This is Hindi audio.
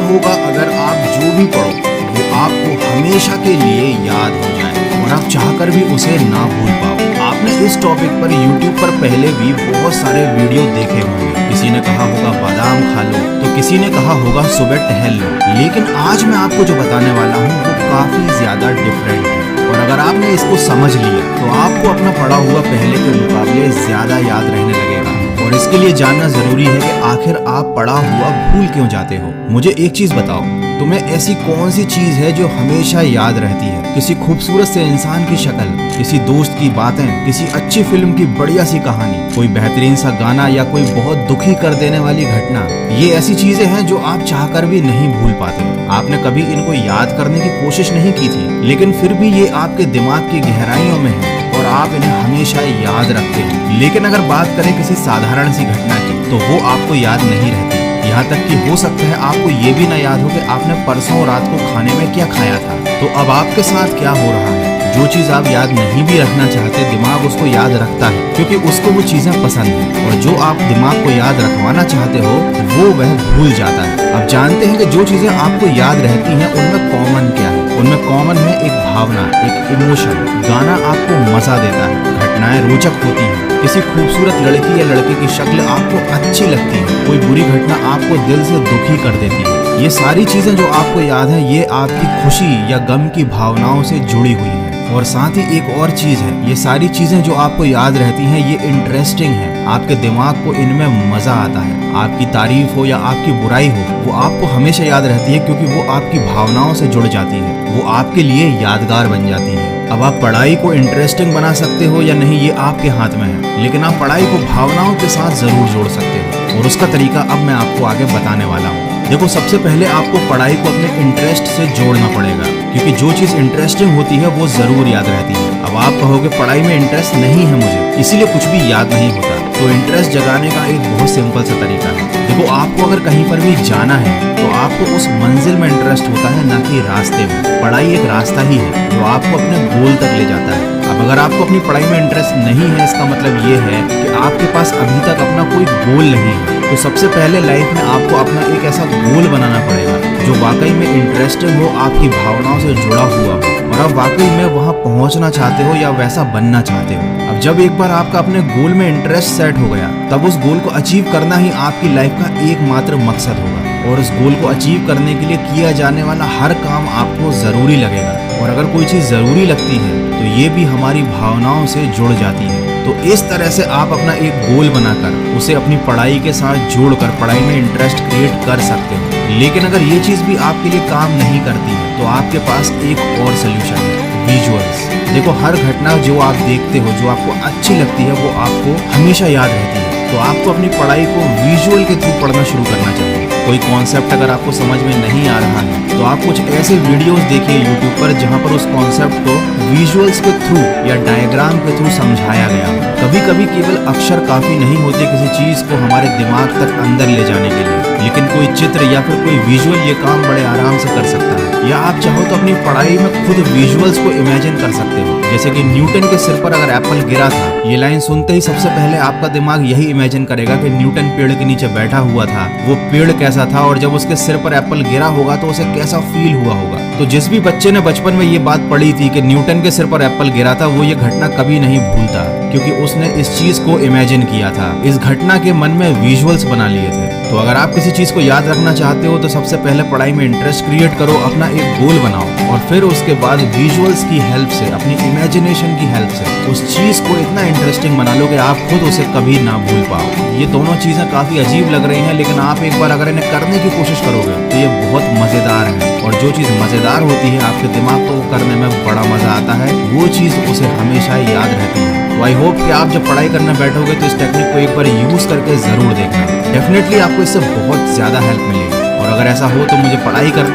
होगा अगर आप जो भी पढ़ो वो आपको हमेशा के लिए याद हो जाए और आप चाहकर भी उसे ना भूल पाओ। आपने इस टॉपिक पर YouTube पर पहले भी बहुत सारे वीडियो देखे होंगे। किसी ने कहा होगा बादाम खा लो, तो किसी ने कहा होगा सुबह टहल लो, लेकिन आज मैं आपको जो बताने वाला हूँ वो काफी ज्यादा डिफरेंट है। और अगर आपने इसको समझ लिया तो आपको अपना पढ़ा हुआ पहले के मुकाबले ज्यादा याद रहने लगेगा। और इसके लिए जानना जरूरी है कि आखिर आप पढ़ा हुआ भूल क्यों जाते हो। मुझे एक चीज बताओ, तुम्हें ऐसी कौन सी चीज है जो हमेशा याद रहती है? किसी खूबसूरत से इंसान की शक्ल, किसी दोस्त की बातें, किसी अच्छी फिल्म की बढ़िया सी कहानी, कोई बेहतरीन सा गाना या कोई बहुत दुखी कर देने वाली घटना। ये ऐसी चीजें हैं जो आप चाहकर भी नहीं भूल पाते। आपने कभी इनको याद करने की कोशिश नहीं की थी, लेकिन फिर भी ये आपके दिमाग की गहराइयों में है और आप इन्हें हमेशा याद रखते हो। लेकिन अगर बात करें किसी साधारण सी घटना की, तो वो आपको याद नहीं रहती। यहाँ तक कि हो सकता है आपको ये भी ना याद हो कि आपने परसों रात को खाने में क्या खाया था। तो अब आपके साथ क्या हो रहा है? जो चीज आप याद नहीं भी रखना चाहते, दिमाग उसको याद रखता है क्योंकि उसको वो चीजें पसंद है। और जो आप दिमाग को याद रखवाना चाहते हो वो वह भूल जाता है। अब जानते हैं कि जो चीजें आपको याद रहती हैं उनमें कॉमन क्या है? उनमें कॉमन है एक भावना, एक इमोशन। गाना आपको मजा देता है, घटनाएं रोचक होती हैं, किसी खूबसूरत लड़की या लड़के की शक्ल आपको अच्छी लगती है, कोई बुरी घटना आपको दिल से दुखी कर देती है। ये सारी चीजें जो आपको याद है ये आपकी खुशी या गम की भावनाओं से जुड़ी हुई है। और साथ ही एक और चीज है, ये सारी चीजें जो आपको याद रहती हैं ये इंटरेस्टिंग है। आपके दिमाग को इनमें मजा आता है। आपकी तारीफ हो या आपकी बुराई हो, वो आपको हमेशा याद रहती है क्योंकि वो आपकी भावनाओं से जुड़ जाती है, वो आपके लिए यादगार बन जाती है। अब आप पढ़ाई को इंटरेस्टिंग बना सकते हो या नहीं ये आपके हाथ में है, लेकिन आप पढ़ाई को भावनाओं के साथ जरूर जोड़ सकते हो। और उसका तरीका अब मैं आपको आगे बताने वाला हूँ। देखो, सबसे पहले आपको पढ़ाई को अपने इंटरेस्ट से जोड़ना पड़ेगा, क्योंकि जो चीज इंटरेस्टिंग होती है वो जरूर याद रहती है। अब आप कहोगे पढ़ाई में इंटरेस्ट नहीं है मुझे, इसीलिए कुछ भी याद नहीं होता। तो इंटरेस्ट जगाने का एक बहुत सिंपल सा तरीका है। देखो, आपको अगर कहीं पर भी जाना है तो आपको उस मंजिल में इंटरेस्ट होता है, ना कि रास्ते में। पढ़ाई एक रास्ता ही है जो आपको अपने गोल तक ले जाता है। अब अगर आपको अपनी पढ़ाई में इंटरेस्ट नहीं है, इसका मतलब ये है कि आपके पास अभी तक अपना कोई गोल नहीं है। तो सबसे पहले लाइफ में आपको अपना एक ऐसा गोल बनाना पड़ेगा जो वाकई में इंटरेस्टिंग हो, आपकी भावनाओं से जुड़ा हुआ हो और आप वाकई में वहां पहुंचना चाहते हो या वैसा बनना चाहते हो। अब जब एक बार आपका अपने गोल में इंटरेस्ट सेट हो गया, तब उस गोल को अचीव करना ही आपकी लाइफ का एकमात्र मकसद होगा। और उस गोल को अचीव करने के लिए किया जाने वाला हर काम आपको जरूरी लगेगा। और अगर कोई चीज जरूरी लगती है तो ये भी हमारी भावनाओं से जुड़ जाती है। तो इस तरह से आप अपना एक गोल बनाकर उसे अपनी पढ़ाई के साथ जोड़कर पढ़ाई में इंटरेस्ट क्रिएट कर सकते हो। लेकिन अगर ये चीज भी आपके लिए काम नहीं करती है तो आपके पास एक और सोल्यूशन है, विजुअल्स। देखो, हर घटना जो आप देखते हो, जो आपको अच्छी लगती है, वो आपको हमेशा याद रहती है। तो आपको अपनी पढ़ाई को विजुअल के थ्रू पढ़ना शुरू करना चाहिए। कोई कॉन्सेप्ट अगर आपको समझ में नहीं आ रहा है तो आप कुछ ऐसे वीडियोस देखिए YouTube पर जहां पर उस कॉन्सेप्ट को विजुअल्स के थ्रू या डायग्राम के थ्रू समझाया गया हो। कभी कभी केवल अक्षर काफी नहीं होते किसी चीज को हमारे दिमाग तक अंदर ले जाने के लिए, लेकिन कोई चित्र या फिर कोई विजुअल ये काम बड़े आराम से कर सकता है। या आप चाहो तो अपनी पढ़ाई में खुद विजुअल्स को इमेजिन कर सकते हो। जैसे कि न्यूटन के सिर पर अगर एप्पल गिरा था, ये लाइन सुनते ही सबसे पहले आपका दिमाग यही इमेजिन करेगा कि न्यूटन पेड़ के नीचे बैठा हुआ था, वो पेड़ कैसा था और जब उसके सिर पर एप्पल गिरा होगा तो उसे कैसा फील हुआ होगा। तो जिस भी बच्चे ने बचपन में ये बात पढ़ी थी कि न्यूटन के सिर पर एप्पल गिरा था, वो ये घटना कभी नहीं भूलता, क्योंकि उसने इस चीज को इमेजिन किया था। इस घटना के मन में विजुअल्स बना लिए थे। तो अगर आप किसी चीज को याद रखना चाहते हो तो सबसे पहले पढ़ाई में इंटरेस्ट क्रिएट करो, अपना एक गोल बनाओ और फिर उसके बाद विजुअल्स की हेल्प से, अपनी इमेजिनेशन की हेल्प से उस चीज को इतना इंटरेस्टिंग बना लो कि आप खुद उसे कभी ना भूल पाओ। ये दोनों चीजें काफी अजीब लग रही हैं, लेकिन आप एक बार अगर इन्हें करने की कोशिश करोगे तो ये बहुत मजेदार है। और जो चीज मजेदार होती है, आपके दिमाग को करने में बड़ा मजा आता है, वो चीज उसे हमेशा याद रहती है। तो आई होप कि आप जब पढ़ाई करने बैठोगे तो इस टेक्निक को एक बार यूज करके जरूर देखना। डेफिनेटली आपको इससे बहुत ज्यादा हेल्प मिलेगी। और अगर ऐसा हो तो मुझे पढ़ाई कर